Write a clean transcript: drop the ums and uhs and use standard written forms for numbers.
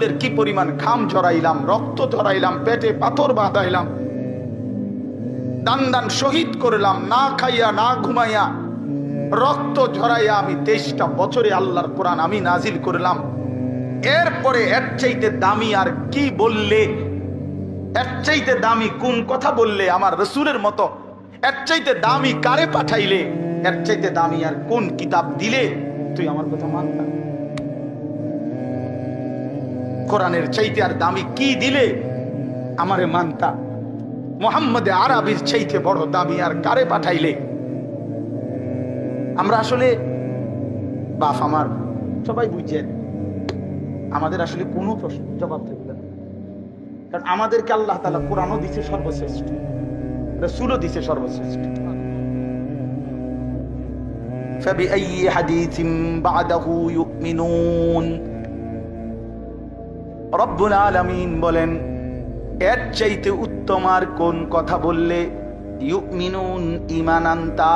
রাসূলের কি পরিমাণ ঘাম ঝরাইলাম, রক্ত ঝরাইলাম, পেটে পাথর বাঁধাইলাম, দান দান শহীদ করলাম, না খাইয়া না ঘুমাইয়া রক্ত ঝরাইয়া আমি 23টা বছরে আল্লাহর কোরআন আমি নাজিল করলাম। এরপরে এর চাইতে দামি আর কি বললে, এর চাইতে দামি কোন কথা বললে আমার রাসূলের মতো, এর চাইতে দামি কারে পাঠাইলে, এর চাইতে দামি আর কোন কিতাব দিলে তুই আমার কথা মানতা? কোরআনের চাইতে আর দামি কি দিলে আমারে মানতা? মুহাম্মদ আরবির চাইতে বড় দামি আর কারে পাঠাইলে? আমরা আসলে বাপ আমার সবাই বুঝছেন, আমাদের আসলে কোনো প্রশ্ন জবাব থাকবে না, কারণ আমাদেরকে আল্লাহ তাআলা কোরআনও দিছে সর্বশ্রেষ্ঠ, রাসূলও দিছে সর্বশ্রেষ্ঠ। فبأي حديث بعده يؤمنون? রব্বুল আলামিন বলেন এর চাইতে উত্তম আর কোন কথা বললে ইউমিনুন ঈমান আনতা